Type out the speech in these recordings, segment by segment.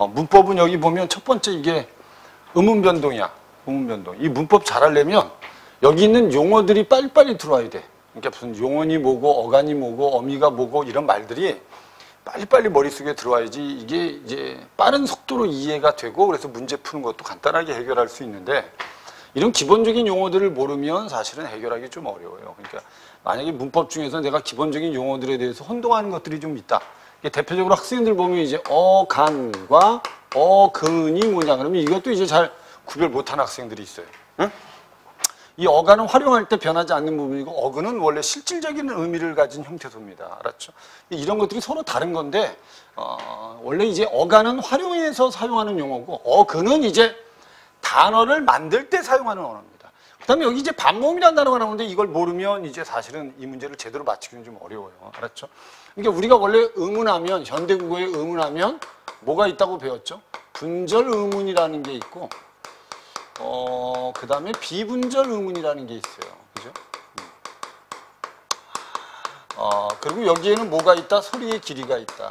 문법은 여기 보면 첫 번째 이게 음운 변동이야. 음운 변동. 이 문법 잘 하려면 여기 있는 용어들이 빨리빨리 들어와야 돼. 그러니까 무슨 용언이 뭐고 어간이 뭐고 어미가 뭐고 이런 말들이 빨리빨리 머릿속에 들어와야지 이게 이제 빠른 속도로 이해가 되고 그래서 문제 푸는 것도 간단하게 해결할 수 있는데 이런 기본적인 용어들을 모르면 사실은 해결하기 좀 어려워요. 그러니까 만약에 문법 중에서 내가 기본적인 용어들에 대해서 혼동하는 것들이 좀 있다. 대표적으로 학생들 보면 이제 어간과 어근이 뭐냐 그러면 이것도 이제 잘 구별 못하는 학생들이 있어요. 응? 이 어간은 활용할 때 변하지 않는 부분이고 어근은 원래 실질적인 의미를 가진 형태소입니다. 알았죠? 이런 것들이 서로 다른 건데 원래 이제 어간은 활용해서 사용하는 용어고 어근은 이제 단어를 만들 때 사용하는 언어입니다. 그 다음에 여기 이제 반모음이라는 단어가 나오는데 이걸 모르면 이제 사실은 이 문제를 제대로 맞히기는 좀 어려워요. 알았죠? 그러니까 우리가 원래 의문하면 현대국어에 의문하면 뭐가 있다고 배웠죠? 분절 의문이라는 게 있고 그 다음에 비분절 의문이라는 게 있어요. 그죠? 그리고 여기에는 뭐가 있다? 소리의 길이가 있다.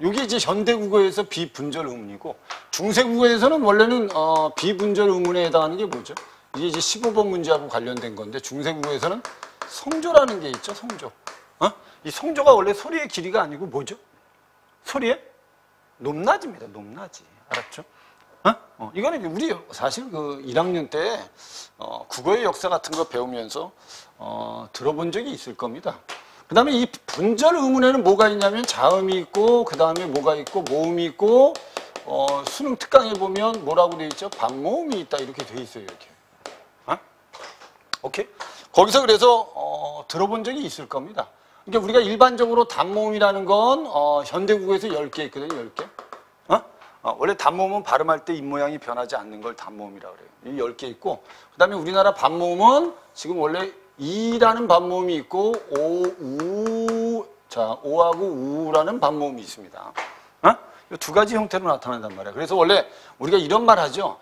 이게 이제 현대국어에서 비분절 의문이고 중세국어에서는 원래는 비분절 의문에 해당하는 게 뭐죠? 이게 이제 15번 문제하고 관련된 건데 중세국어에서는 성조라는 게 있죠. 성조. 이 성조가 원래 소리의 길이가 아니고 뭐죠? 소리의 높낮이입니다. 높낮이. 알았죠? 이거는 우리 사실 그 1학년 때 국어의 역사 같은 거 배우면서 들어본 적이 있을 겁니다. 그 다음에 이 분절 의문에는 뭐가 있냐면 자음이 있고 그 다음에 뭐가 있고 모음이 있고 수능 특강에 보면 뭐라고 돼 있죠? 반모음이 있다 이렇게 돼 있어요. 이렇게. 오케이? 거기서 그래서 들어본 적이 있을 겁니다. 그러니까 우리가 일반적으로 단모음이라는 건 현대국어에서 10개 있거든요. 10개. 원래 단모음은 발음할 때 입모양이 변하지 않는 걸 단모음이라고 그래요. 이 10개 있고 그 다음에 우리나라 반모음은 지금 원래 이라는 반모음이 있고 오하고 우라는 반모음이 있습니다. 이 두 가지 형태로 나타난단 말이에요. 그래서 원래 우리가 이런 말 하죠.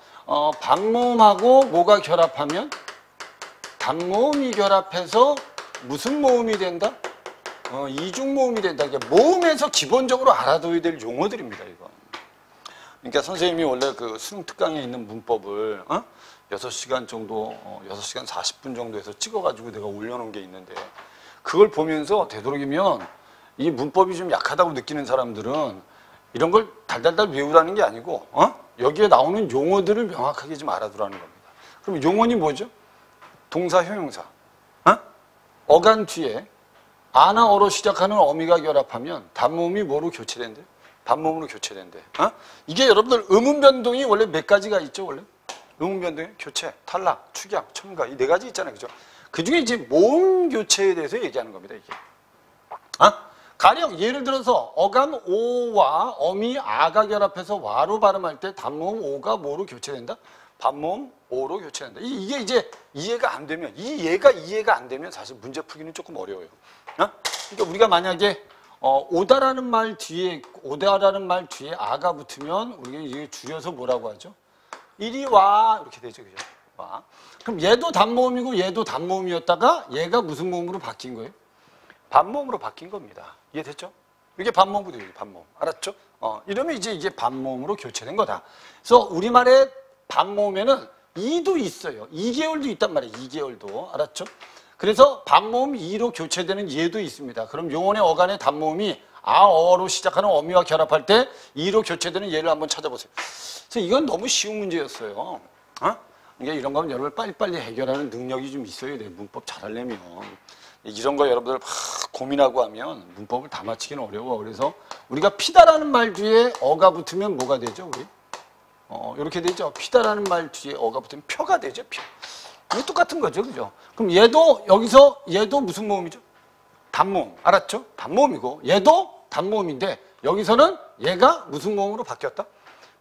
반모음하고 뭐가 결합하면 단모음이 결합해서 무슨 모음이 된다? 이중모음이 된다. 그러니까 모음에서 기본적으로 알아둬야 될 용어들입니다. 이거. 그러니까 선생님이 원래 그 수능 특강에 있는 문법을 6시간 정도, 6시간 40분 정도에서 찍어가지고 내가 올려놓은 게 있는데 그걸 보면서 되도록이면 이 문법이 좀 약하다고 느끼는 사람들은 이런 걸 달달달 외우라는 게 아니고 여기에 나오는 용어들을 명확하게 좀 알아두라는 겁니다. 그럼 용어는 뭐죠? 동사, 형용사. 어간 뒤에 아나 어로 시작하는 어미가 결합하면 단모음이 뭐로 교체된대요? 반모음으로 교체된대. 이게 여러분들 음운 변동이 원래 몇 가지가 있죠, 원래? 음운 변동이 교체, 탈락, 축약, 첨가 이 4가지 있잖아요, 그죠? 그 중에 이제 모음 교체에 대해서 얘기하는 겁니다, 이게. 가령 예를 들어서 어간 오와 어미 아가 결합해서 와로 발음할 때 단모음 오가 뭐로 교체된다? 반모음 오로 교체된다. 이게 이제 이해가 안 되면 이해가 안 되면 사실 문제 풀기는 조금 어려워요. 그러니까 우리가 만약에 오다라는 말 뒤에 아가 붙으면 우리가 이게 줄여서 뭐라고 하죠? 이리 와 이렇게 되죠, 그죠? 와. 그럼 얘도 단모음이고 얘도 단모음이었다가 얘가 무슨 모음으로 바뀐 거예요? 반모음으로 바뀐 겁니다. 이해됐죠? 이게 반모음이죠, 이게 반모음. 알았죠? 이러면 이제 이게 반모음으로 교체된 거다. 그래서 우리말에 반모음에는 이도 있어요. 2개월도 있단 말이에요. 2개월도. 알았죠? 그래서 반모음 2로 교체되는 예도 있습니다. 그럼 용언의 어간의 단모음이 아어로 시작하는 어미와 결합할 때 2로 교체되는 예를 한번 찾아보세요. 그래서 이건 너무 쉬운 문제였어요. 그러니까 이런 거는 여러분 빨리빨리 해결하는 능력이 좀 있어야 돼요. 문법 잘하려면. 이런 거 여러분들 막 고민하고 하면 문법을 다 맞히기는 어려워. 그래서 우리가 피다라는 말 뒤에 어가 붙으면 뭐가 되죠, 우리? 이렇게 되죠. 피다라는 말 뒤에 어가 붙으면 표가 되죠, 표. 이게 똑같은 거죠, 그죠? 그럼 얘도 무슨 모음이죠? 단모음. 알았죠? 단모음이고, 얘도 단모음인데, 여기서는 얘가 무슨 모음으로 바뀌었다?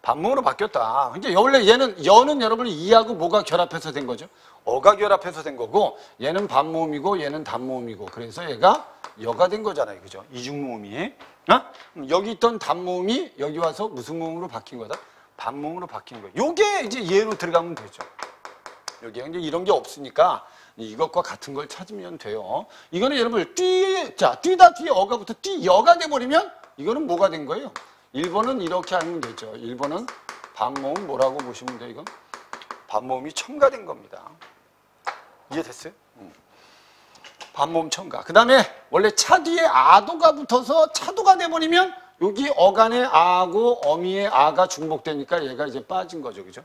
반모음으로 바뀌었다. 그러니까 원래 여는 여러분이 이하고 뭐가 결합해서 된 거죠? 어가 결합해서 된 거고, 얘는 반모음이고, 얘는 단모음이고, 그래서 얘가 여가 된 거잖아요, 그죠? 이중모음이. 여기 있던 단모음이 여기 와서 무슨 모음으로 바뀐 거다? 반모음으로 바뀐 거예요. 요게 이제 얘로 들어가면 되죠. 여기 이제 이런 게 없으니까 이것과 같은 걸 찾으면 돼요. 이거는 여러분 뛰다 뒤에 어가 붙어 여가 돼버리면 이거는 뭐가 된 거예요? 1번은 이렇게 알면 되죠. 1번은 반모음 뭐라고 보시면 돼요, 이건? 반모음이 첨가된 겁니다. 이해됐어요? 반모음 첨가. 그 다음에 원래 차 뒤에 아도가 붙어서 차도가 돼버리면 여기 어간의 아하고 어미의 아가 중복되니까 얘가 이제 빠진 거죠. 그죠?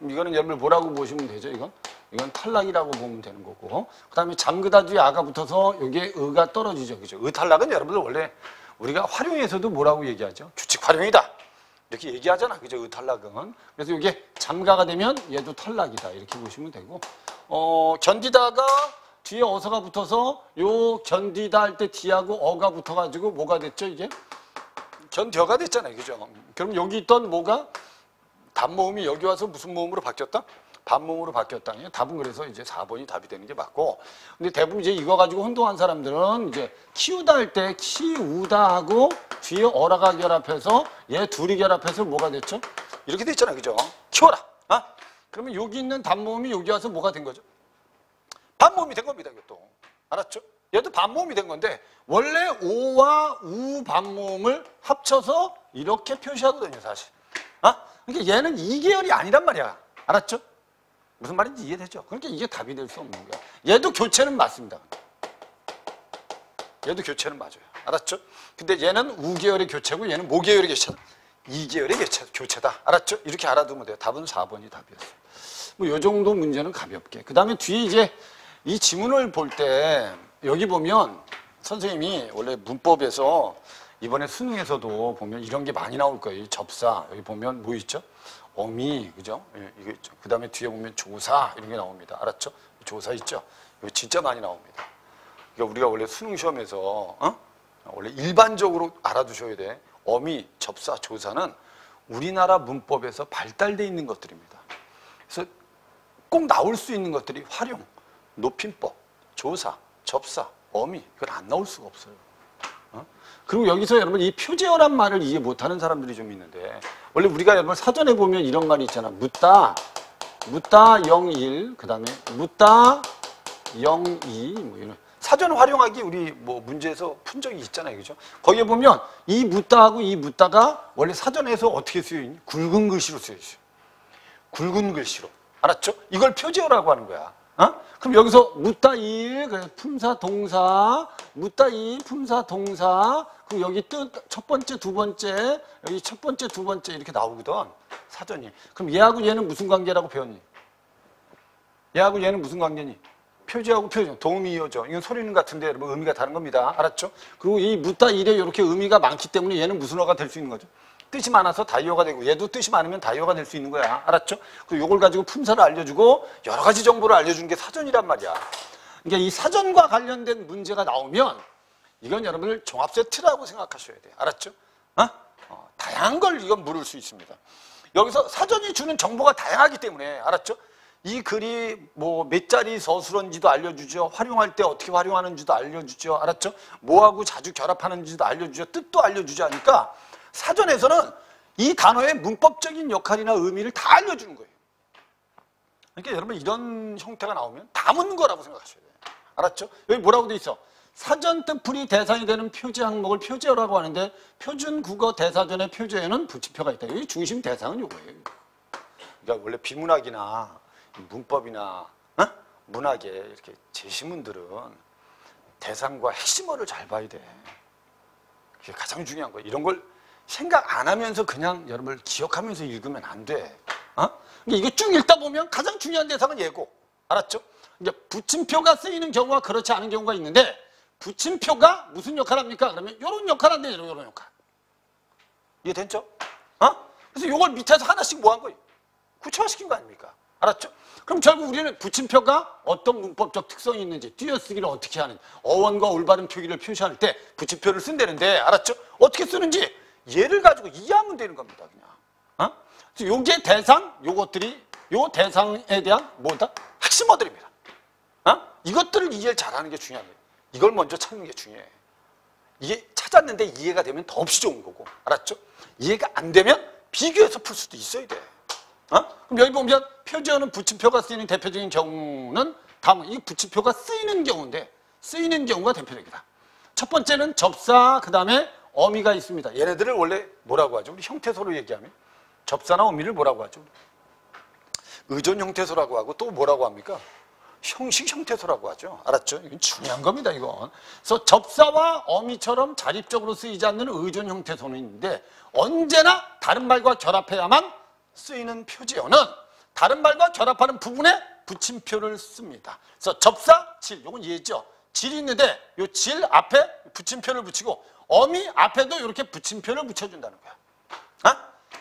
이거는 여러분 뭐라고 보시면 되죠, 이건? 이건 탈락이라고 보면 되는 거고. 그 다음에 잠그다 뒤에 아가 붙어서 여기에 의가 떨어지죠. 그죠? 의탈락은 여러분들 원래 우리가 활용에서도 뭐라고 얘기하죠? 규칙 활용이다. 이렇게 얘기하잖아. 그죠? 의탈락은. 그래서 이게 잠가가 되면 얘도 탈락이다. 이렇게 보시면 되고. 견디다가 뒤에 어서가 붙어서 요 견디다 할 때 뒤하고 어가 붙어가지고 뭐가 됐죠, 이게? 견뎌가 됐잖아요. 그죠? 그럼 여기 있던 뭐가 단모음이 여기 와서 무슨 모음으로 바뀌었다? 반모음으로 바뀌었다. 답은 그래서 이제 4번이 답이 되는 게 맞고. 근데 대부분 이제 이거 가지고 혼동한 사람들은 이제 키우다 할 때 키우다 하고 뒤에 어라가 결합해서 얘 둘이 결합해서 뭐가 됐죠? 이렇게 됐잖아요. 그죠? 키워라. 그러면 여기 있는 단모음이 여기 와서 뭐가 된 거죠? 반모음이 된 겁니다. 이것도. 알았죠? 얘도 반모음이 된 건데 원래 오와 우 반모음을 합쳐서 이렇게 표시하거든요. 사실. 그러니까 얘는 2계열이 아니란 말이야. 알았죠? 무슨 말인지 이해되죠? 그러니까 이게 답이 될 수 없는 거야. 얘도 교체는 맞습니다. 얘도 교체는 맞아요. 알았죠? 근데 얘는 우계열의 교체고 얘는 모계열의 교체다. 2계열의 교체다. 알았죠? 이렇게 알아두면 돼요. 답은 4번이 답이었어요. 뭐 요 정도 문제는 가볍게. 그 다음에 뒤에 이제 이 지문을 볼 때 여기 보면 선생님이 원래 문법에서 이번에 수능에서도 보면 이런 게 많이 나올 거예요. 접사. 여기 보면 뭐 있죠? 어미, 그죠? 이거 있죠. 그 다음에 뒤에 보면 조사, 이런 게 나옵니다. 알았죠? 조사 있죠? 이거 진짜 많이 나옵니다. 그러니까 우리가 원래 수능 시험에서, 원래 일반적으로 알아두셔야 돼. 어미, 접사, 조사는 우리나라 문법에서 발달되어 있는 것들입니다. 그래서 꼭 나올 수 있는 것들이 활용, 높임법, 조사, 접사, 어미, 이건 안 나올 수가 없어요. 그리고 여기서 여러분 이 표제어란 말을 이해 못하는 사람들이 좀 있는데 원래 우리가 여러분 사전에 보면 이런 말이 있잖아. 묻다 01, 그 다음에 묻다 02, 뭐 이런 사전 활용하기 우리 뭐 문제에서 푼 적이 있잖아요. 그죠? 거기에 보면 이 묻다하고 이 묻다가 원래 사전에서 어떻게 쓰여있니? 굵은 글씨로 쓰여있어요. 굵은 글씨로. 알았죠? 이걸 표제어라고 하는 거야. 그럼 여기서 묻다 1, 품사 동사, 묻다 2, 품사 동사, 그럼 여기 첫 번째, 두 번째, 여기 첫 번째, 두 번째 이렇게 나오거든, 사전이. 그럼 얘하고 얘는 무슨 관계라고 배웠니? 얘하고 얘는 무슨 관계니? 표제하고 표제, 도움이 이어져. 이건 소리는 같은데 여러분 의미가 다른 겁니다. 알았죠? 그리고 이 묻다 1에 이렇게 의미가 많기 때문에 얘는 무슨 어가 될 수 있는 거죠? 뜻이 많아서 다이어가 되고 얘도 뜻이 많으면 다이어가 될 수 있는 거야. 알았죠? 그리고 이걸 가지고 품사를 알려주고 여러 가지 정보를 알려주는 게 사전이란 말이야. 그러니까 이 사전과 관련된 문제가 나오면 이건 여러분들 종합 세트라고 생각하셔야 돼요. 알았죠? 다양한 걸 이건 물을 수 있습니다. 여기서 사전이 주는 정보가 다양하기 때문에 알았죠? 이 글이 뭐 몇 자리 서술어인지도 알려주죠. 활용할 때 어떻게 활용하는지도 알려주죠. 알았죠? 뭐하고 자주 결합하는지도 알려주죠. 뜻도 알려주지 않으니까 사전에서는 이 단어의 문법적인 역할이나 의미를 다 알려주는 거예요. 그러니까 여러분 이런 형태가 나오면 다 묻는 거라고 생각하셔야 돼요. 알았죠? 여기 뭐라고 돼 있어? 사전 뜻풀이 대상이 되는 표제 항목을 표제어라고 하는데 표준 국어 대사전의 표제에는 붙임표가 있다. 여기 중심 대상은 이거예요. 그러니까 원래 비문학이나 문법이나 문학에 이렇게 제시문들은 대상과 핵심어를 잘 봐야 돼. 그게 가장 중요한 거예요. 이런 걸 생각 안 하면서 그냥 여러분을 기억하면서 읽으면 안 돼. 이거 쭉 읽다 보면 가장 중요한 대상은 얘고. 알았죠? 이제 붙임표가 쓰이는 경우와 그렇지 않은 경우가 있는데 붙임표가 무슨 역할을 합니까? 그러면 이런 역할을 한대요. 이런 역할. 이해됐죠? 그래서 이걸 밑에서 하나씩 뭐 한 거예요? 구체화시킨 거 아닙니까? 알았죠? 그럼 결국 우리는 붙임표가 어떤 문법적 특성이 있는지 띄어쓰기를 어떻게 하는지 어원과 올바른 표기를 표시할 때 붙임표를 쓴다는데 알았죠? 어떻게 쓰는지 얘를 가지고 이해하면 되는 겁니다. 그냥. 그래서 요게 대상, 요것들이 요 대상에 대한 뭐다? 핵심어들입니다. 이것들을 이해를 잘하는 게 중요한 거예요. 이걸 먼저 찾는 게 중요해. 이게 찾았는데 이해가 되면 더없이 좋은 거고. 알았죠? 이해가 안 되면 비교해서 풀 수도 있어야 돼. 그럼 여기 보면 표제어는 붙임표가 쓰이는 대표적인 경우는 다음은 이 붙임표가 쓰이는 경우인데 쓰이는 경우가 대표적이다. 첫 번째는 접사, 그 다음에 어미가 있습니다. 얘네들을 원래 뭐라고 하죠? 우리 형태소로 얘기하면 접사나 어미를 뭐라고 하죠? 의존 형태소라고 하고 또 뭐라고 합니까? 형식 형태소라고 하죠. 알았죠? 이건 중요한 겁니다, 이건. 그래서 접사와 어미처럼 자립적으로 쓰이지 않는 의존 형태소는 있는데 언제나 다른 말과 결합해야만 쓰이는 표제어는 다른 말과 결합하는 부분에 붙임표를 씁니다. 그래서 접사, 질, 이건 이해했죠? 질이 있는데 이 질 앞에 붙임표를 붙이고 어미 앞에도 이렇게 붙임표를 붙여준다는 거야. 어?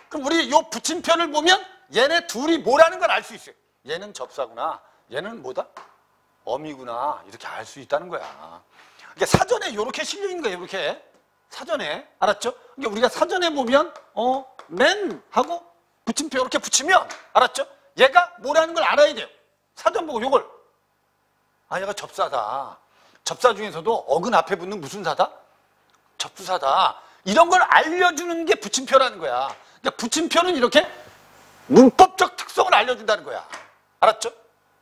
그럼 우리 이 붙임표를 보면 얘네 둘이 뭐라는 걸 알 수 있어요. 얘는 접사구나. 얘는 뭐다? 어미구나. 이렇게 알 수 있다는 거야. 그러니까 사전에 이렇게 실려 있는 거예요. 이렇게. 사전에. 알았죠? 그러니까 우리가 사전에 보면 맨 하고 붙임표 이렇게 붙이면 알았죠? 얘가 뭐라는 걸 알아야 돼요. 사전 보고 요걸. 아, 얘가 접사다. 접사 중에서도 어근 앞에 붙는 무슨 사다? 접수사다. 이런 걸 알려주는 게 붙임표라는 거야. 그러니까 붙임표는 이렇게 문법적 특성을 알려준다는 거야. 알았죠?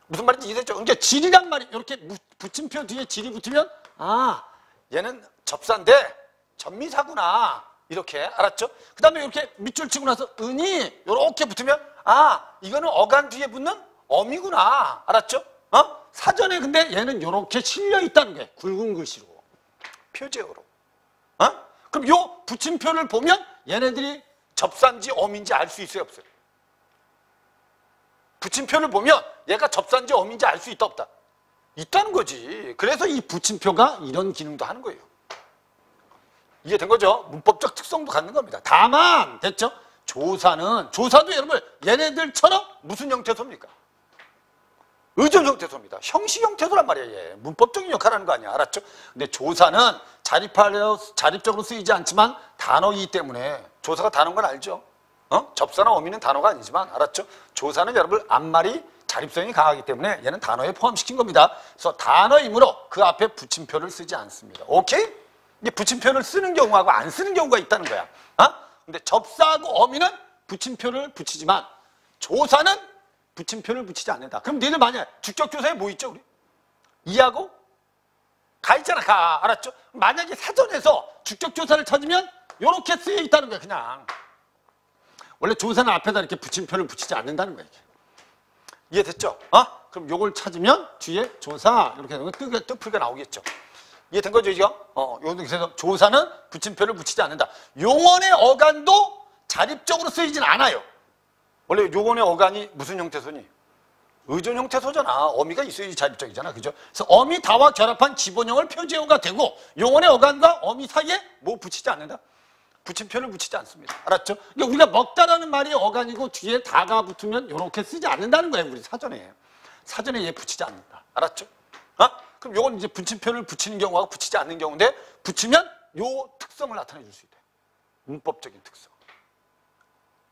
무슨 말인지 이해됐죠? 그러니까 질이란 말이 이렇게 붙임표 뒤에 질이 붙으면 아, 얘는 접사인데 전미사구나. 이렇게 알았죠? 그 다음에 이렇게 밑줄 치고 나서 은이 이렇게 붙으면 아, 이거는 어간 뒤에 붙는 어미구나. 알았죠? 사전에 근데 얘는 이렇게 실려 있다는 게 굵은 글씨로 표제어로. 그럼 요 붙임표를 보면 얘네들이 접사인지 어미인지 알 수 있어요, 없어요? 붙임표를 보면 얘가 접사인지 어미인지 알 수 있다, 없다? 있다는 거지. 그래서 이 붙임표가 이런 기능도 하는 거예요. 이해된 거죠? 문법적 특성도 갖는 겁니다. 다만 됐죠? 조사도 여러분 얘네들처럼 무슨 형태소입니까? 의존 형태소입니다. 형식 형태소란 말이에요. 얘. 문법적인 역할을 하는 거 아니야. 알았죠? 근데 조사는 자립적으로 쓰이지 않지만 단어이기 때문에 조사가 단어인 건 알죠? 접사나 어미는 단어가 아니지만 알았죠? 조사는 여러분 앞말이 자립성이 강하기 때문에 얘는 단어에 포함시킨 겁니다. 그래서 단어이므로 그 앞에 붙임표를 쓰지 않습니다. 오케이? 이게 붙임표를 쓰는 경우하고 안 쓰는 경우가 있다는 거야. 근데 접사하고 어미는 붙임표를 붙이지만 조사는 붙임표를 붙이지 않는다. 그럼 니들 만약에 주격조사에 뭐 있죠, 우리? 이하고 가 있잖아, 가. 알았죠? 만약에 사전에서 주격조사를 찾으면 이렇게 쓰여 있다는 거야, 그냥. 원래 조사는 앞에다 이렇게 붙임표를 붙이지 않는다는 거야, 이게. 이해됐죠? 그럼 요걸 찾으면 뒤에 조사 이렇게 뜻풀이가 나오겠죠. 이해된 거죠, 이거? 그래서 조사는 붙임표를 붙이지 않는다. 용언의 어간도 자립적으로 쓰이진 않아요. 원래 용언의 어간이 무슨 형태소니? 의존 형태소잖아. 어미가 있어야지 자립적이잖아. 그죠? 그래서 어미다와 결합한 기본형을 표제어가 되고 용언의 어간과 어미 사이에 뭐 붙이지 않는다? 붙임표를 붙이지 않습니다. 알았죠? 그러니까 우리가 먹다라는 말이 어간이고 뒤에 다가 붙으면 이렇게 쓰지 않는다는 거예요. 우리 사전에. 사전에 얘 붙이지 않는다. 알았죠? 그럼 요건 이제 붙임표를 붙이는 경우하고 붙이지 않는 경우인데 붙이면 요 특성을 나타내 줄 수 있대요. 문법적인 특성.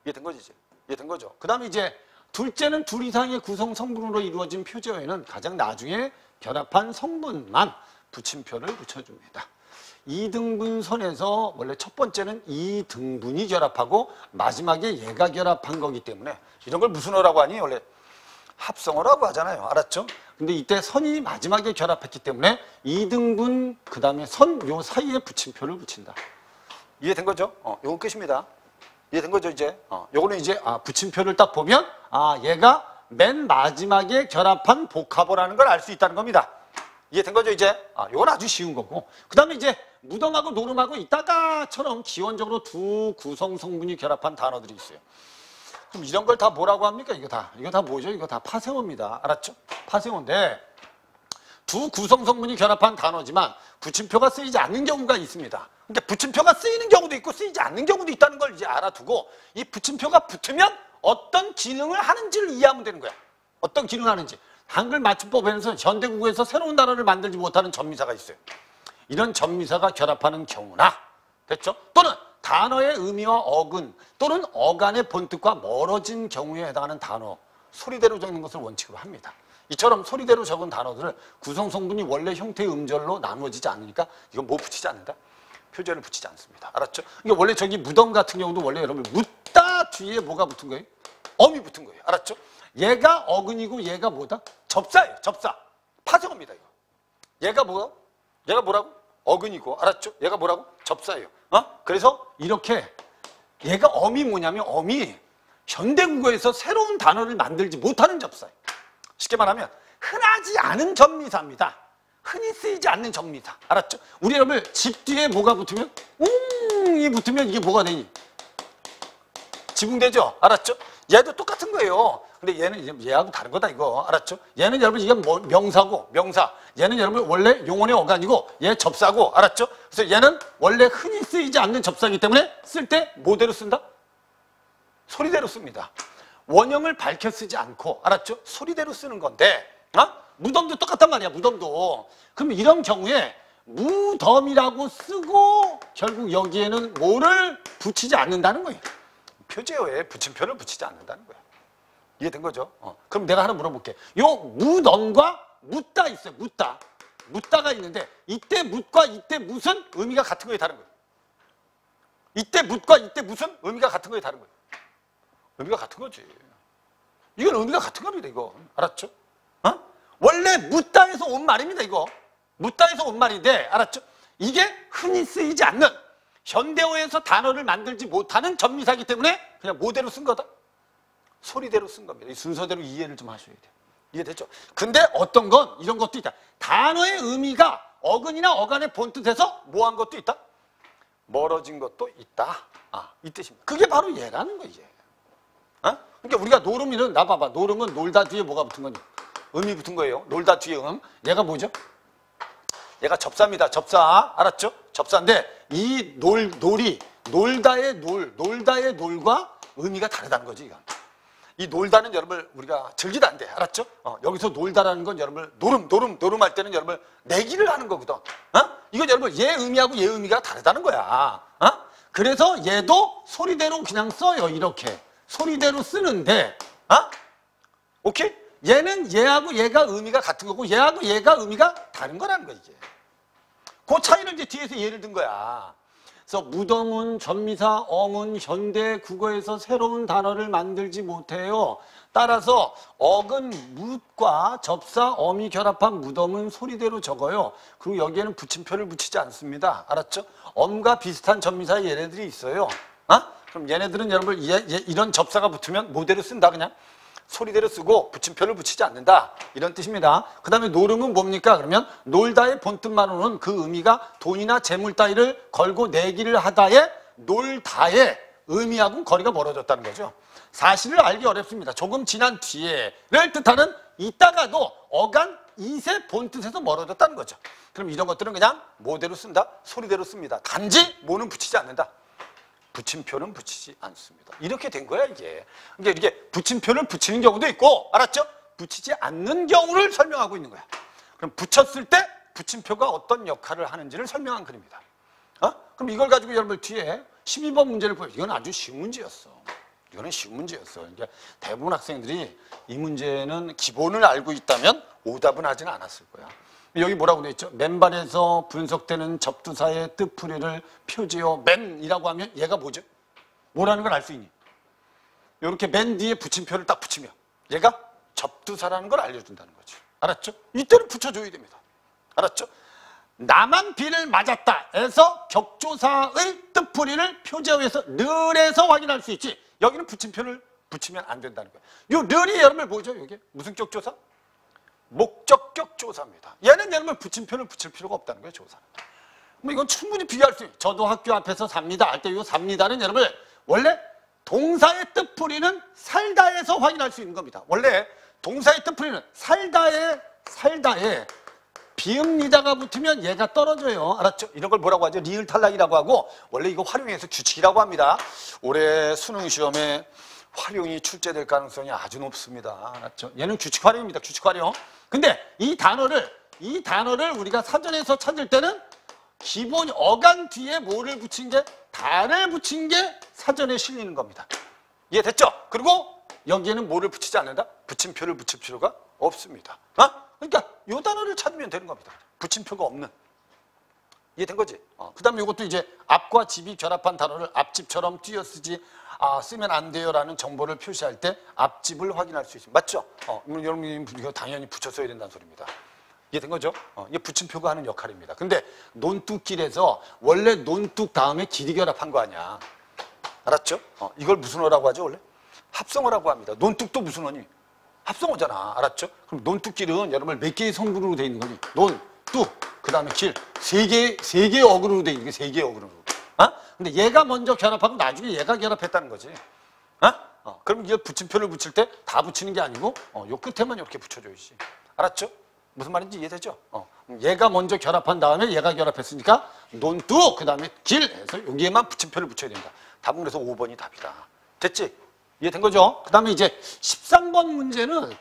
이해된 거지, 이제? 이해된 거죠? 그 다음에 이제 둘째는 둘 이상의 구성 성분으로 이루어진 표제어에는 가장 나중에 결합한 성분만 붙임표를 붙여줍니다. 2등분선에서 원래 첫 번째는 2등분이 결합하고 마지막에 얘가 결합한 거기 때문에 이런 걸 무슨 어라고 하니? 원래 합성어라고 하잖아요. 알았죠? 근데 이때 선이 마지막에 결합했기 때문에 2등분 그 다음에 선 요 사이에 붙임표를 붙인다. 이해된 거죠? 요건 끝입니다. 이해된 거죠, 이제? 요거는 이제 붙임표를 딱 보면 얘가 맨 마지막에 결합한 복합어라는 걸 알 수 있다는 겁니다. 이해된 거죠, 이제? 요건 아주 쉬운 거고. 그 다음에 이제 무덤하고 노름하고 이따가처럼 기원적으로 두 구성 성분이 결합한 단어들이 있어요. 그럼 이런 걸 다 뭐라고 합니까? 이거 다 뭐죠? 이거 다 파생어입니다. 알았죠? 파생어인데 두 구성 성분이 결합한 단어지만 붙임표가 쓰이지 않는 경우가 있습니다. 근데 붙임표가 쓰이는 경우도 있고 쓰이지 않는 경우도 있다는 걸 이제 알아두고 이 붙임표가 붙으면 어떤 기능을 하는지를 이해하면 되는 거야. 어떤 기능을 하는지. 한글 맞춤법에서 현대국어에서 새로운 단어를 만들지 못하는 전미사가 있어요. 이런 전미사가 결합하는 경우나 됐죠? 또는 단어의 의미와 어근 또는 어간의 본뜻과 멀어진 경우에 해당하는 단어 소리대로 적는 것을 원칙으로 합니다. 이처럼 소리대로 적은 단어들을 구성 성분이 원래 형태의 음절로 나누어지지 않으니까 이건 뭐 붙이지 않는다? 표제를 붙이지 않습니다. 알았죠? 그러니까 원래 저기 무덤 같은 경우도 원래 여러분 묻다 뒤에 뭐가 붙은 거예요? 어미 붙은 거예요. 알았죠? 얘가 어근이고 얘가 뭐다? 접사예요. 접사. 파생어입니다. 이거. 얘가 뭐라고? 어근이고, 알았죠? 얘가 뭐라고? 접사예요. 그래서 이렇게 얘가 어미 뭐냐면 어미 현대국어에서 새로운 단어를 만들지 못하는 접사예요. 쉽게 말하면 흔하지 않은 접미사입니다. 흔히 쓰이지 않는 접미사. 알았죠? 우리 여러분 집 뒤에 뭐가 붙으면 웅이 붙으면 이게 뭐가 되니? 지붕되죠? 알았죠? 얘도 똑같은 거예요. 근데 얘는 이제 얘하고 다른 거다 이거. 알았죠? 얘는 여러분 이게 명사고 명사. 얘는 여러분 원래 용언의 어간이고 얘 접사고. 알았죠? 그래서 얘는 원래 흔히 쓰이지 않는 접사이기 때문에 쓸 때 뭐대로 쓴다? 소리대로 씁니다. 원형을 밝혀 쓰지 않고. 알았죠? 소리대로 쓰는 건데 무덤도 똑같단 말이야. 무덤도. 그럼 이런 경우에 무덤이라고 쓰고 결국 여기에는 뭐를 붙이지 않는다는 거예요. 표제어에 붙임표를 붙이지 않는다는 거야. 이해된 거죠? 그럼 내가 하나 물어볼게. 요 무덤과 묻다 있어요. 묻다. 묻다가 있는데 이때 묻과 이때 무슨 의미가 같은 거예요? 다른 거예요? 이때 묻과 이때 무슨 의미가 같은 거예요? 다른 거예요? 의미가 같은 거지. 이건 의미가 같은 겁니다. 이거. 알았죠? 원래 묻다에서 온 말입니다. 이거. 묻다에서 온 말인데 알았죠? 이게 흔히 쓰이지 않는 현대어에서 단어를 만들지 못하는 접미사이기 때문에 그냥 뭐대로 쓴 거다? 소리대로 쓴 겁니다. 이 순서대로 이해를 좀 하셔야 돼요. 이해됐죠? 근데 어떤 건 이런 것도 있다. 단어의 의미가 어근이나 어간의 본뜻에서 뭐한 것도 있다? 멀어진 것도 있다. 이 뜻입니다. 그게 바로 얘라는 거예요. 그러니까 우리가 노름이는 나 봐봐. 노름은 놀다 뒤에 뭐가 붙은 거니? 음이 붙은 거예요. 놀다 뒤에 얘가 뭐죠? 얘가 접사입니다. 접사. 알았죠? 접사인데 이 놀이 놀다의 놀다의 놀과 의미가 다르다는 거지. 이건. 이 놀다는 여러분 우리가 즐기다 안 돼. 알았죠? 여기서 놀다라는 건 여러분 노름할 때는 여러분 내기를 하는 거거든. 이건 여러분 얘 의미하고 얘 의미가 다르다는 거야. 그래서 얘도 소리대로 그냥 써요. 이렇게. 소리대로 쓰는데 오케이? 얘는 얘하고 얘가 의미가 같은 거고 얘하고 얘가 의미가 다른 거라는 거야. 이게. 그 차이를 이제 뒤에서 예를 든 거야. 그래서 무덤은 접미사, 어문, 현대 국어에서 새로운 단어를 만들지 못해요. 따라서 어근 묻과 접사, 어미 결합한 무덤은 소리대로 적어요. 그리고 여기에는 붙임표를 붙이지 않습니다. 알았죠? 엄과 비슷한 접미사의 얘네들이 있어요. 그럼 얘네들은 여러분 이런 접사가 붙으면 뭐대로 쓴다 그냥? 소리대로 쓰고 붙임표를 붙이지 않는다. 이런 뜻입니다. 그 다음에 노름은 뭡니까? 그러면 놀다의 본뜻만으로는 그 의미가 돈이나 재물 따위를 걸고 내기를 하다의 놀다의 의미하고는 거리가 멀어졌다는 거죠. 사실을 알기 어렵습니다. 조금 지난 뒤에를 뜻하는 있다가도 어간 이세 본뜻에서 멀어졌다는 거죠. 그럼 이런 것들은 그냥 뭐대로 쓴다? 소리대로 씁니다. 단지 뭐는 붙이지 않는다. 붙임표는 붙이지 않습니다. 이렇게 된 거야 이게. 그러니까 이게 붙임표를 붙이는 경우도 있고 알았죠? 붙이지 않는 경우를 설명하고 있는 거야. 그럼 붙였을 때 붙임표가 어떤 역할을 하는지를 설명한 글입니다. 그럼 이걸 가지고 여러분 뒤에 12번 문제를 보여. 이건 아주 쉬운 문제였어. 이거는 쉬운 문제였어. 그러니까 대부분 학생들이 이 문제는 기본을 알고 있다면 오답은 하지는 않았을 거야. 여기 뭐라고 되어 있죠? 맨발에서 분석되는 접두사의 뜻풀이를 표지어 맨이라고 하면 얘가 뭐죠? 뭐라는 걸 알 수 있니? 이렇게 맨 뒤에 붙임표를 딱 붙이면 얘가 접두사라는 걸 알려준다는 거죠. 알았죠? 이때는 붙여줘야 됩니다. 알았죠? 나만 비를 맞았다 해서 격조사의 뜻풀이를 표지어에서 늘에서 확인할 수 있지. 여기는 붙임표를 붙이면 안 된다는 거예요. 요 늘이 여러분 뭐죠? 이게 무슨 격조사? 목적격 조사입니다. 얘는 여러분 붙임표를 붙일 필요가 없다는 거예요. 조사는. 뭐 이건 충분히 비교할 수 있어요. 저도 학교 앞에서 삽니다 할 때 이 삽니다는 여러분 원래 동사의 뜻풀이는 살다에서 확인할 수 있는 겁니다. 원래 동사의 뜻풀이는 살다에 비읍니다가 붙으면 얘가 떨어져요. 알았죠? 이런 걸 뭐라고 하죠? 리을 탈락이라고 하고 원래 이거 활용해서 규칙이라고 합니다. 올해 수능 시험에 활용이 출제될 가능성이 아주 높습니다. 알았죠? 얘는 규칙 활용입니다. 규칙 활용. 근데 이 단어를 우리가 사전에서 찾을 때는 기본 어간 뒤에 뭐를 붙인 게 다를 붙인 게 사전에 실리는 겁니다. 이해됐죠? 그리고 여기에는 뭐를 붙이지 않는다? 붙임표를 붙일 필요가 없습니다. 그러니까 이 단어를 찾으면 되는 겁니다. 붙임표가 없는. 이해된 거지? 그 다음에 이것도 이제 앞과 집이 결합한 단어를 앞집처럼 띄어쓰지 쓰면 안 돼요라는 정보를 표시할 때 앞집을 확인할 수 있습니다. 맞죠? 여러분 이거 당연히 붙여 써야 된다는 소리입니다. 이해된 거죠? 이게 붙임표가 하는 역할입니다. 근데 논뚝길에서 원래 논뚝 다음에 길이 결합한 거 아니야. 알았죠? 이걸 무슨 어라고 하죠, 원래? 합성어라고 합니다. 논뚝도 무슨 어니? 합성어잖아. 알았죠? 그럼 논뚝길은 여러분 몇 개의 성분으로 돼 있는 거니? 논, 뚝, 그 다음에 길. 세 개의 어근으로 돼 있는 게 세 개의 어근으로. 근데 얘가 먼저 결합하고 나중에 얘가 결합했다는 거지. 그럼 이걸 붙임표를 붙일 때 다 붙이는 게 아니고, 요 끝에만 이렇게 붙여줘야지. 알았죠? 무슨 말인지 이해되죠? 얘가 먼저 결합한 다음에 얘가 결합했으니까 논뚝, 그 다음에 길 해서 여기에만 붙임표를 붙여야 된다. 답은 그래서 5번이 답이다. 됐지? 이해된 거죠? 그 다음에 이제 13번 문제는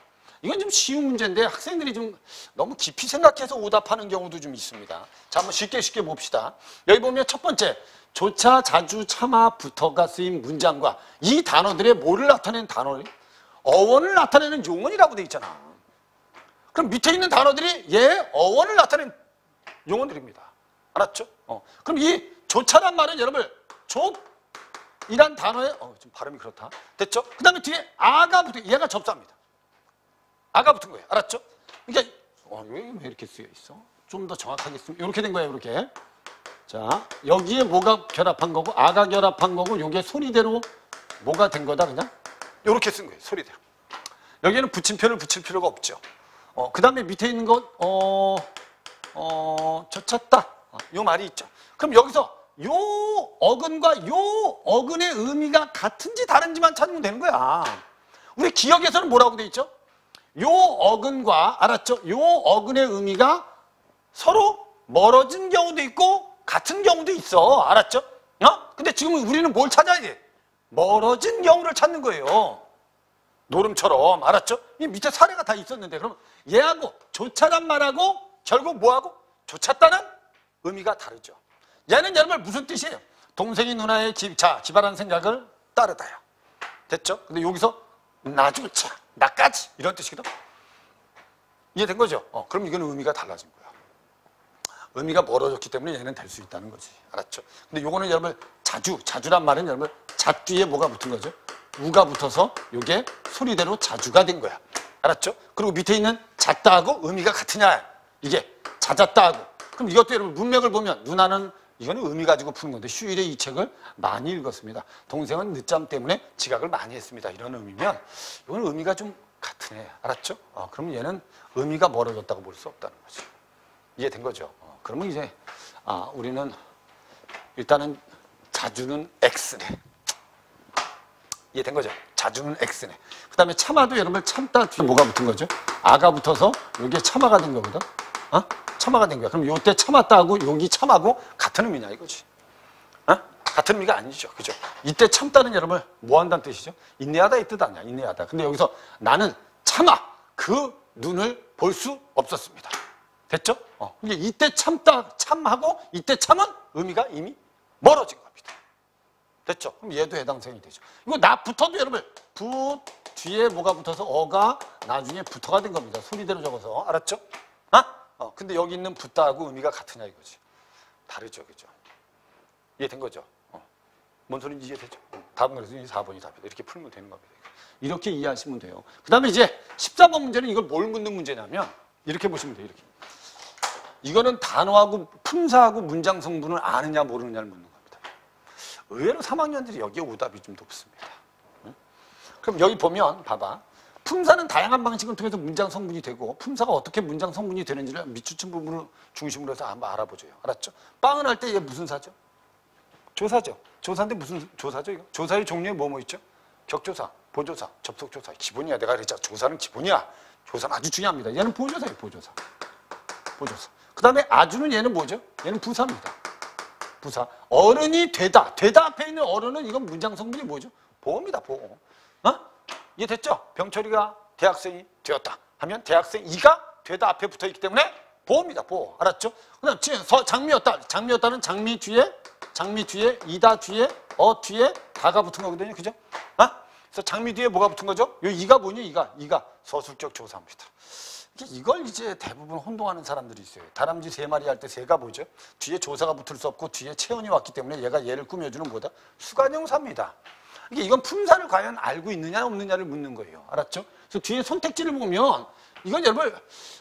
이건 좀 쉬운 문제인데 학생들이 좀 너무 깊이 생각해서 오답하는 경우도 좀 있습니다. 자, 한번 쉽게 봅시다. 여기 보면 첫 번째, 조차, 자주, 차마, 부터가 쓰인 문장과 이 단어들의 뭐를 나타내는 단어를 어원을 나타내는 용언이라고 돼 있잖아. 그럼 밑에 있는 단어들이 얘 어원을 나타내는 용언들입니다. 알았죠? 그럼 이 조차란 말은 여러분 족이란 단어에 좀 발음이 그렇다. 됐죠? 그 다음에 뒤에 아가 붙어 얘가 접사입니다. 아가 붙은 거예요. 알았죠? 그러니까 왜 이렇게 쓰여 있어? 좀 더 정확하게 쓰면 이렇게 된 거예요. 이렇게. 자, 여기에 뭐가 결합한 거고 아가 결합한 거고 요게 소리대로 뭐가 된 거다 그냥? 이렇게 쓴 거예요. 소리대로. 여기에는 붙임표를 붙일 필요가 없죠. 그 다음에 밑에 있는 것 젖혔다. 요 말이 있죠. 그럼 여기서 요 어근과 요 어근의 의미가 같은지 다른지만 찾으면 되는 거야. 우리 기억에서는 뭐라고 돼 있죠? 요 어근과 알았죠? 요 어근의 의미가 서로 멀어진 경우도 있고 같은 경우도 있어. 알았죠? 근데 지금 우리는 뭘 찾아야 돼? 멀어진 경우를 찾는 거예요. 노름처럼. 알았죠? 이 밑에 사례가 다 있었는데 그럼 얘하고 조차란 말하고 결국 뭐하고? 조찼다는 의미가 다르죠. 얘는 여러분 무슨 뜻이에요? 동생이 누나의 기발한 생각을 따르다요. 됐죠? 근데 여기서 나조차, 나까지 이런 뜻이거든. 이해된 거죠? 그럼 이건 의미가 달라진 거야. 의미가 멀어졌기 때문에 얘는 될 수 있다는 거지. 알았죠? 근데 요거는 여러분 자주란 말은 여러분 잣 뒤에 뭐가 붙은 거죠? 우가 붙어서 요게 소리대로 자주가 된 거야. 알았죠? 그리고 밑에 있는 잦다하고 의미가 같으냐? 이게 잦았다하고. 그럼 이것도 여러분 문맥을 보면 누나는 이거는 의미 가지고 푸는 건데 휴일에 이 책을 많이 읽었습니다. 동생은 늦잠 때문에 지각을 많이 했습니다. 이런 의미면 이건 의미가 좀 같으네. 알았죠? 그러면 얘는 의미가 멀어졌다고 볼 수 없다는 거지. 이해된 거죠? 그러면 이제 우리는 일단은 자주는 X네. 이해된 거죠? 자주는 X네. 그 다음에 참아도 여러분 참다 뒤에 뭐가 붙은 거죠? 아가 붙어서 이게 참아가 된 거거든. 참아가 된 거야. 그럼 요때 참았다하고 여기 참하고 같은 의미냐 이거지. 같은 의미가 아니죠. 그죠? 이때 참다는 여러분 뭐 한다는 뜻이죠? 인내하다 이 뜻 아니야. 인내하다. 근데 여기서 나는 참아 그 눈을 볼 수 없었습니다. 됐죠? 이게 이때 참하고 이때 참은 의미가 이미 멀어진 겁니다. 됐죠? 그럼 얘도 해당성이 되죠. 이거 나 붙어도 여러분 뒤에 뭐가 붙어서 어가 나중에 붙어가 된 겁니다. 소리대로 적어서. 알았죠? 근데 여기 있는 붙다하고 의미가 같으냐 이거지. 다르죠. 그죠? 이해된 거죠? 뭔 소리인지 이해되죠? 답은 그래서 4번이 답이다. 이렇게 풀면 되는 겁니다. 이렇게 이해하시면 돼요. 그 다음에 이제 14번 문제는 이걸 뭘 묻는 문제냐면 이렇게 보시면 돼요. 이렇게. 이거는 단어하고 품사하고 문장 성분을 아느냐 모르느냐를 묻는 겁니다. 의외로 3학년들이 여기에 오답이 좀 높습니다. 그럼 여기 보면 봐봐. 품사는 다양한 방식을 통해서 문장 성분이 되고 품사가 어떻게 문장 성분이 되는지를 밑주춤 부분을 중심으로 해서 한번 알아보줘요. 알았죠? 빵을 할 때 이게 무슨 사죠? 조사죠. 조사인데 무슨 조사죠? 이거? 조사의 종류에 뭐 있죠? 격조사, 보조사, 접속조사. 기본이야. 내가 그랬잖아. 조사는 기본이야. 조사는 아주 중요합니다. 얘는 보조사예요. 보조사. 그 다음에 아주는 얘는 뭐죠? 얘는 부사입니다. 부사. 어른이 되다. 되다 앞에 있는 어른은 이건 문장 성분이 뭐죠? 보어입니다. 보어. 이해됐죠? 병철이가 대학생이 되었다 하면 대학생 이가 되다 앞에 붙어있기 때문에 보어입니다. 보어. 알았죠? 그 다음 장미였다. 장미였다는 장미 뒤에 이다 뒤에 뒤에 다가 붙은 거거든요. 그죠? 그래서 장미 뒤에 뭐가 붙은 거죠? 요 이가 뭐니? 이가 서술적 조사입니다. 이걸 이제 대부분 혼동하는 사람들이 있어요. 다람쥐 3마리 할 때 새가 뭐죠? 뒤에 조사가 붙을 수 없고 뒤에 체언이 왔기 때문에 얘가 얘를 꾸며주는 뭐다? 수관형사입니다. 이건 품사를 과연 알고 있느냐 없느냐를 묻는 거예요. 알았죠? 그래서 뒤에 선택지를 보면 이건 여러분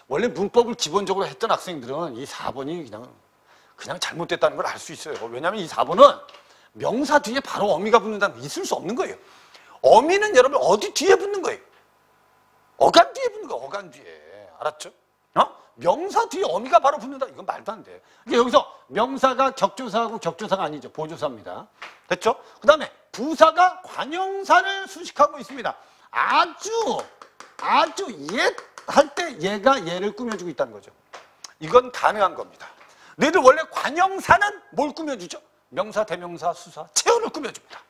원래 문법을 기본적으로 했던 학생들은 이 4번이 그냥 잘못됐다는 걸 알 수 있어요. 왜냐하면 이 4번은 명사 뒤에 바로 어미가 붙는다면 있을 수 없는 거예요. 어미는 여러분 어디 뒤에 붙는 거예요? 어간 뒤에 붙는 거예요. 어간 뒤에. 알았죠? 명사 뒤에 어미가 바로 붙는다. 이건 말도 안 돼. 여기서 명사가 격조사하고 격조사가 아니죠. 보조사입니다. 됐죠? 그 다음에 부사가 관형사를 수식하고 있습니다. 아주 옛 할 때 얘가 얘를 꾸며주고 있다는 거죠. 이건 가능한 겁니다. 너희들 원래 관형사는 뭘 꾸며주죠? 명사, 대명사, 수사, 체어를 꾸며줍니다.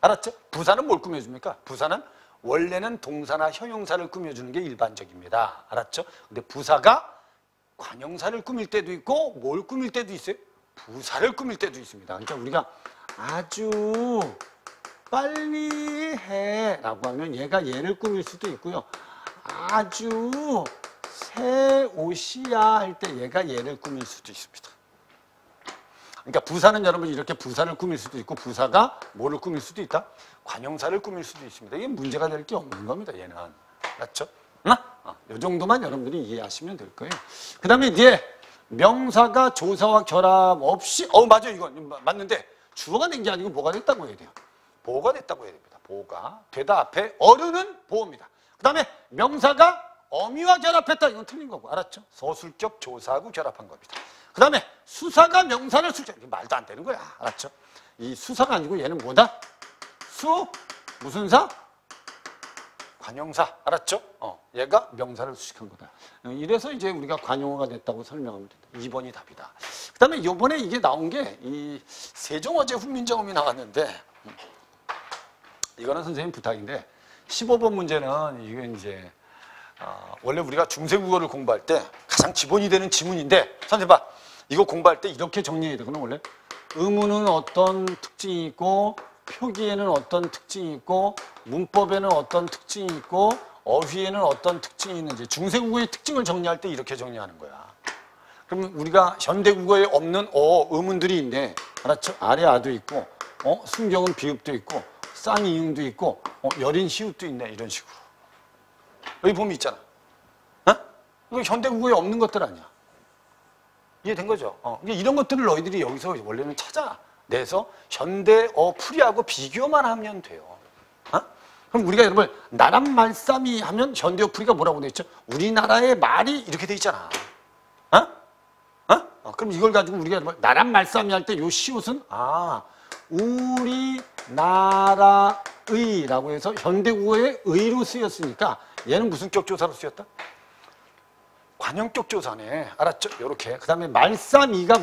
알았죠? 부사는 뭘 꾸며줍니까? 부사는 원래는 동사나 형용사를 꾸며주는 게 일반적입니다. 알았죠? 근데 부사가 관형사를 꾸밀 때도 있고 뭘 꾸밀 때도 있어요? 부사를 꾸밀 때도 있습니다. 그러니까 우리가 아주 빨리 해 라고 하면 얘가 얘를 꾸밀 수도 있고요. 아주 새 옷이야 할 때 얘가 얘를 꾸밀 수도 있습니다. 그러니까 부사는 여러분 이렇게 부사를 꾸밀 수도 있고 부사가 뭐를 꾸밀 수도 있다? 관형사를 꾸밀 수도 있습니다. 이게 문제가 될 게 없는 겁니다. 얘는. 맞죠? 이 정도만 여러분들이 이해하시면 될 거예요. 그 다음에 이제 명사가 조사와 결합 없이 맞아요. 이건 맞는데 주어가 된 게 아니고 뭐가 됐다고 해야 돼요. 보호가 됐다고 해야 됩니다. 보호가 되다 앞에 어른은 보호입니다. 그 다음에 명사가 어미와 결합했다. 이건 틀린 거고. 알았죠? 서술격 조사하고 결합한 겁니다. 그 다음에 수사가 명사를 수식. 이게 말도 안 되는 거야. 알았죠? 이 수사가 아니고 얘는 뭐다? 무슨 사? 관형사. 알았죠? 얘가 명사를 수식한 거다. 이래서 이제 우리가 관용어가 됐다고 설명하면 된다. 2번이 답이다. 그 다음에 이번에 이게 나온 게 이 세종어제 훈민정음이 나왔는데 이거는 선생님 부탁인데 15번 문제는 이게 이제 원래 우리가 중세국어를 공부할 때 가장 기본이 되는 지문인데 선생님 봐. 이거 공부할 때 이렇게 정리해야 되거든. 원래 의문은 어떤 특징이 있고 표기에는 어떤 특징이 있고 문법에는 어떤 특징이 있고 어휘에는 어떤 특징이 있는지 중세국어의 특징을 정리할 때 이렇게 정리하는 거야. 그러면 우리가 현대국어에 없는 의문들이 있네. 알았죠? 아래 아도 있고 순경은 비읍도 있고 쌍 이응도 있고 여린 시읒도 있네. 이런 식으로. 여기 보면 있잖아. 이거 현대국어에 없는 것들 아니야. 이해된 거죠? 이런 것들을 너희들이 여기서 원래는 찾아내서 현대어 풀이하고 비교만 하면 돼요. 그럼 우리가 여러분 나란 말싸미 하면 현대어 풀이가 뭐라고 돼 있죠? 우리나라의 말이 이렇게 돼 있잖아. 그럼 이걸 가지고 우리가 여러분 나란 말싸미 할 때 요 시옷은 우리나라의라고 해서 현대국어의 의로 쓰였으니까 얘는 무슨 격조사로 쓰였다? 관형격 조사네. 알았죠? 요렇게. 그 다음에 말싸미가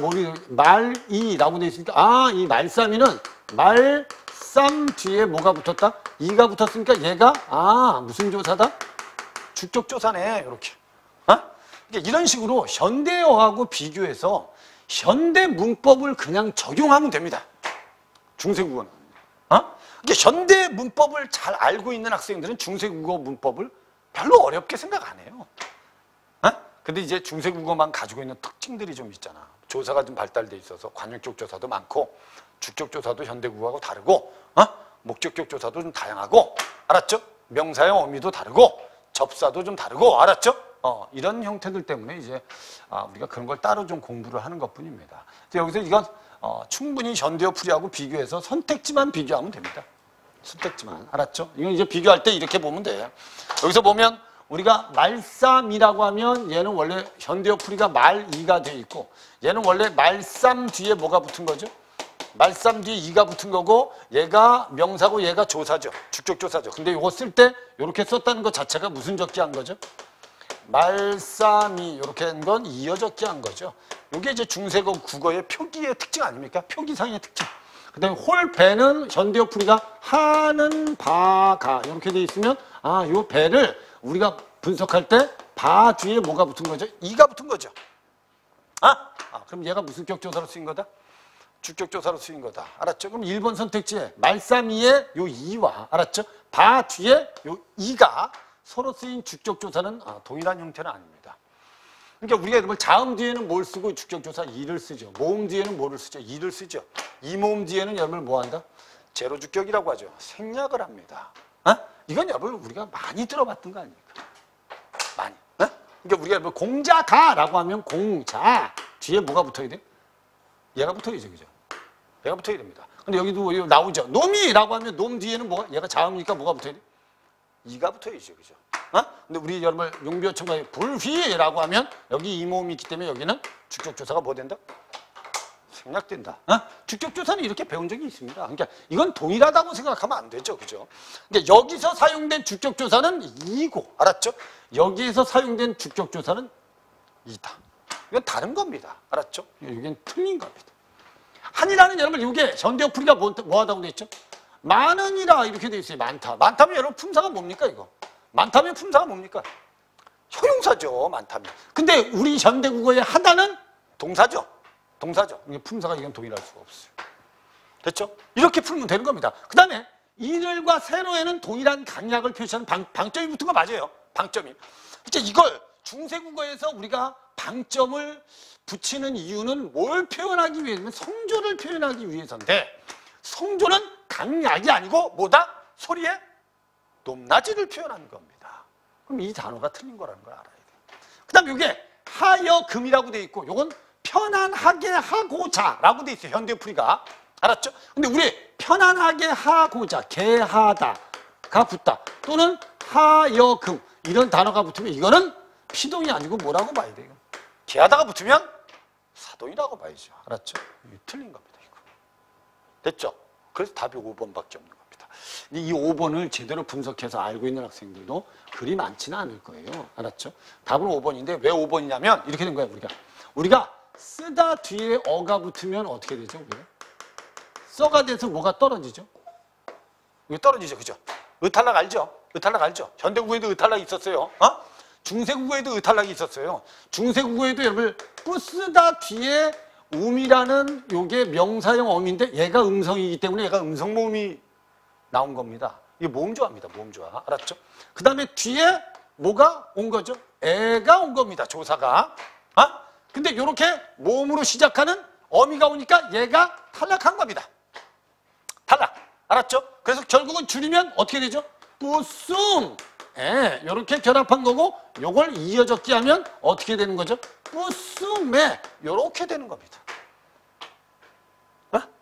말이라고 되어 있으니까 이 말싸미는 말쌈 뒤에 뭐가 붙었다? 이가 붙었으니까 얘가 무슨 조사다? 주격 조사네. 요렇게. 그러니까 이런 식으로 현대어하고 비교해서 현대 문법을 그냥 적용하면 됩니다. 중세국어는. 그러니까 현대 문법을 잘 알고 있는 학생들은 중세국어 문법을 별로 어렵게 생각 안 해요. 근데 이제 중세국어만 가지고 있는 특징들이 좀 있잖아. 조사가 좀 발달돼 있어서 관형격 조사도 많고 주격 조사도 현대국어하고 다르고 목적격 조사도 좀 다양하고 알았죠? 명사의 어미도 다르고 접사도 좀 다르고 알았죠? 이런 형태들 때문에 이제 우리가 그런 걸 따로 좀 공부를 하는 것뿐입니다. 여기서 이건 충분히 현대어 풀이하고 비교해서 선택지만 비교하면 됩니다. 선택지만. 알았죠? 이건 이제 비교할 때 이렇게 보면 돼. 여기서 보면 우리가 말쌈이라고 하면 얘는 원래 현대어 풀이가 말이가 돼 있고 얘는 원래 말쌈 뒤에 뭐가 붙은 거죠? 말쌈 뒤에 이가 붙은 거고 얘가 명사고 얘가 조사죠. 주격 조사죠. 근데 이거 쓸 때 이렇게 썼다는 것 자체가 무슨 적기 한 거죠? 말쌈이 이렇게 한 건 이어 적기 한 거죠. 이게 이제 중세국 국어의 표기의 특징 아닙니까? 표기상의 특징. 그 다음에 홀 배는 현대어 풀이가 하는 바가 이렇게 돼 있으면 요 배를 우리가 분석할 때 바 뒤에 뭐가 붙은 거죠? 이가 붙은 거죠. 그럼 얘가 무슨 격조사로 쓰인 거다? 주격조사로 쓰인 거다. 알았죠? 그럼 1번 선택지에 말싸미의 요 이와 알았죠? 바 뒤에 요 이가 서로 쓰인 주격조사는 동일한 형태는 아닙니다. 그러니까 우리가 이걸 자음 뒤에는 뭘 쓰고 주격조사 이를 쓰죠. 모음 뒤에는 뭐를 쓰죠? 이를 쓰죠. 이 모음 뒤에는 여러분 뭐 한다? 제로주격이라고 하죠. 생략을 합니다. 이건 여러분 우리가 많이 들어봤던 거 아닙니까? 많이. 그러니까 우리가 뭐 공자가라고 하면 공자 뒤에 뭐가 붙어야 돼? 얘가 붙어야죠, 그죠? 얘가 붙어야 됩니다. 근데 여기도 나오죠. 놈이라고 하면 놈 뒤에는 뭐가? 얘가 자음이니까 뭐가 붙어야 돼? 이가 붙어야죠, 그죠? 근데 우리 여러분 용비어천가에 불휘라고 하면 여기 이 모음이 있기 때문에 여기는 주격조사가 뭐 된다? 생략된다. 주격조사는 이렇게 배운 적이 있습니다. 그러니까 이건 동일하다고 생각하면 안 되죠, 그죠? 그러니까 여기서 사용된 주격조사는 이고, 알았죠? 여기에서 사용된 주격조사는 이다. 이건 다른 겁니다. 알았죠? 이건 틀린 겁니다. 한이라는 여러분 이게 현대어풀이가 뭐 하다고 돼 있죠? 많으니라 이렇게 돼 있어요. 많다. 많다면 여러분 품사가 뭡니까 이거? 많다면 품사가 뭡니까? 형용사죠. 많다면. 근데 우리 현대국어의 하다는 동사죠. 동사죠. 이게 품사가 이건 동일할 수가 없어요. 됐죠? 이렇게 풀면 되는 겁니다. 그 다음에 이를과 세로에는 동일한 강약을 표시하는 방점이 붙은 거 맞아요. 방점이. 이제 이걸 중세국어에서 우리가 방점을 붙이는 이유는 뭘 표현하기 위해서면 성조를 표현하기 위해서인데 성조는 강약이 아니고 뭐다? 소리의 높낮이를 표현하는 겁니다. 그럼 이 단어가 틀린 거라는 걸 알아야 돼요. 그 다음에 이게 하여금이라고 돼 있고 이건 편안하게 하고자라고 돼 있어요. 현대풀이가. 알았죠? 근데 우리 편안하게 하고자, 개하다가 붙다. 또는 하여금 이런 단어가 붙으면 이거는 피동이 아니고 뭐라고 봐야 돼요? 개하다가 붙으면 사동이라고 봐야죠. 알았죠? 이게 틀린 겁니다. 이거. 됐죠? 그래서 답이 5번밖에 없는 겁니다. 이 5번을 제대로 분석해서 알고 있는 학생들도 그리 많지는 않을 거예요. 알았죠? 답은 5번인데 왜 5번이냐면 이렇게 된 거예요. 우리가 쓰다 뒤에 어가 붙으면 어떻게 되죠? 우리가? 써가 돼서 뭐가 떨어지죠? 이게 떨어지죠. 그죠? 의탈락 알죠? 의탈락 알죠? 현대국어에도 의탈락이 있었어요. 중세국어에도 의탈락이 있었어요. 중세국어에도 여러분 쓰다 뒤에 음이라는 요게 명사형 어미인데 얘가 음성이기 때문에 얘가 음성 모음이 나온 겁니다. 이게 모음조화입니다. 모음조화. 알았죠? 그 다음에 뒤에 뭐가 온 거죠? 애가 온 겁니다. 조사가. 근데 이렇게 모음으로 시작하는 어미가 오니까 얘가 탈락한 겁니다. 탈락. 알았죠? 그래서 결국은 줄이면 어떻게 되죠? 뿌쏨. 이렇게 결합한 거고 요걸 이어적기 하면 어떻게 되는 거죠? 뿌쏨에 이렇게 되는 겁니다.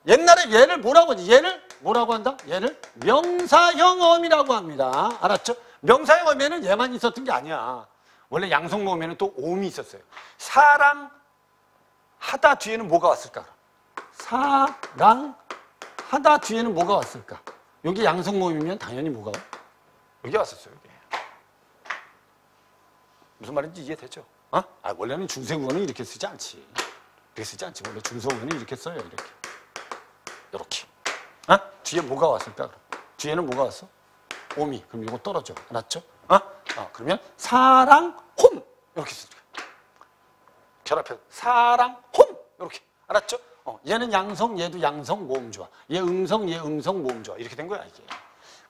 옛날에 얘를 뭐라고 하지? 얘를 뭐라고 한다? 얘를 명사형 어미라고 합니다. 알았죠? 명사형 어미에는 얘만 있었던 게 아니야. 원래 양성모음에는 또 오음이 있었어요. 사랑하다 뒤에는 뭐가 왔을까? 사랑하다 뒤에는 뭐가 왔을까? 여기 양성모음이면 당연히 뭐가 와? 여기 왔었어요. 여기. 무슨 말인지 이해되죠? 원래는 중세국어는 이렇게 쓰지 않지. 이렇게 쓰지 않지. 원래 중세국어는 이렇게 써요. 이렇게. 뒤에 뭐가 왔을까? 그럼? 뒤에는 뭐가 왔어? 오미. 그럼 이거 떨어져. 알았죠? 그러면 사랑 홈 이렇게 쓰죠. 결합해서 사랑 홈 이렇게. 알았죠? 얘는 양성, 얘도 양성 모음조화. 얘 음성, 얘 음성 모음조화. 이렇게 된 거야 이게.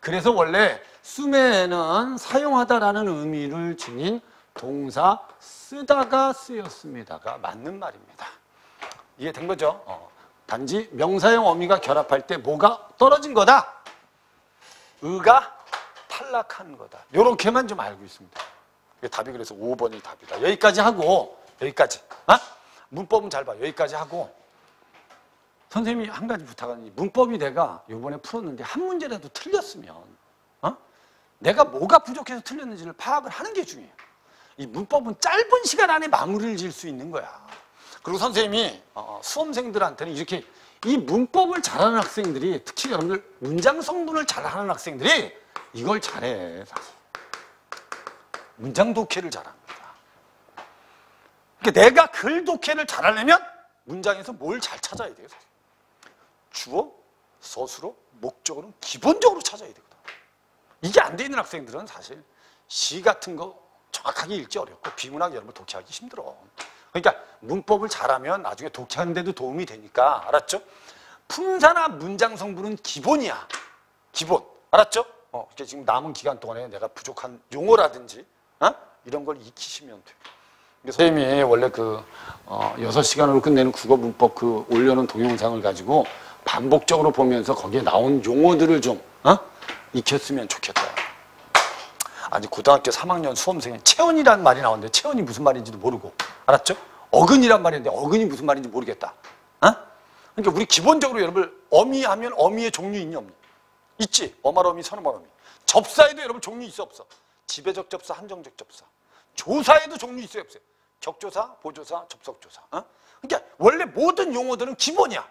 그래서 원래 수매에는 사용하다라는 의미를 지닌 동사 쓰다가 쓰였습니다가 맞는 말입니다. 이해된 거죠? 단지 명사형 어미가 결합할 때 뭐가 떨어진 거다? 의가 탈락한 거다. 이렇게만 좀 알고 있습니다. 답이 그래서 5번이 답이다. 여기까지 하고 여기까지. 문법은 잘 봐. 여기까지 하고 선생님이 한 가지 부탁하니 문법이 내가 이번에 풀었는데 한 문제라도 틀렸으면 내가 뭐가 부족해서 틀렸는지를 파악을 하는 게 중요해요. 이 문법은 짧은 시간 안에 마무리를 지을 수 있는 거야. 그리고 선생님이 수험생들한테는 이렇게 이 문법을 잘하는 학생들이 특히 여러분들 문장 성분을 잘하는 학생들이 이걸 잘해. 사실. 문장 독해를 잘합니다. 그러니까 내가 글 독해를 잘하려면 문장에서 뭘 잘 찾아야 돼요. 사실. 주어, 서술어, 목적어는 기본적으로 찾아야 되거든. 이게 안 돼 있는 학생들은 사실 시 같은 거 정확하게 읽기 어렵고 비문학 여러분 독해하기 힘들어. 그러니까 문법을 잘하면 나중에 독해하는 데도 도움이 되니까. 알았죠? 품사나 문장 성분은 기본이야. 기본. 알았죠? 그러니까 지금 남은 기간 동안에 내가 부족한 용어라든지 이런 걸 익히시면 돼요. 선생님이 원래 6시간으로 끝내는 국어 문법 올려놓은 동영상을 가지고 반복적으로 보면서 거기에 나온 용어들을 좀 익혔으면 좋겠다. 아니 고등학교 3학년 수험생에 체언이란 말이 나오는데 체언이 무슨 말인지도 모르고 알았죠? 어근이란 말이 있는데 어근이 무슨 말인지 모르겠다. 어? 그러니까 우리 기본적으로 여러분 어미하면 어미의 종류 있니 없니? 있지. 어말 어미, 선어말 어미. 접사에도 여러분 종류 있어 없어? 지배적 접사, 한정적 접사. 조사에도 종류 있어요 없어요? 격조사, 보조사, 접속조사. 어? 그러니까 원래 모든 용어들은 기본이야.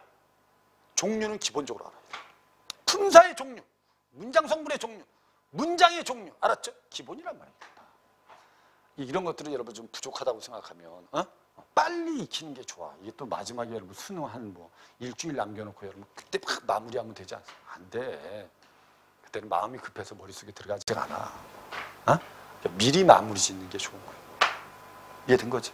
종류는 기본적으로 알아야 돼. 품사의 종류, 문장 성분의 종류, 문장의 종류. 알았죠? 기본이란 말입니다. 이런 것들은 여러분 좀 부족하다고 생각하면 빨리 익히는 게 좋아. 이게 또 마지막에 여러분 수능 한 뭐 일주일 남겨놓고 여러분 그때 막 마무리하면 되지 않습니까? 안 돼. 그때는 마음이 급해서 머릿속에 들어가지 않아. 미리 마무리 짓는 게 좋은 거예요. 이해된 거지?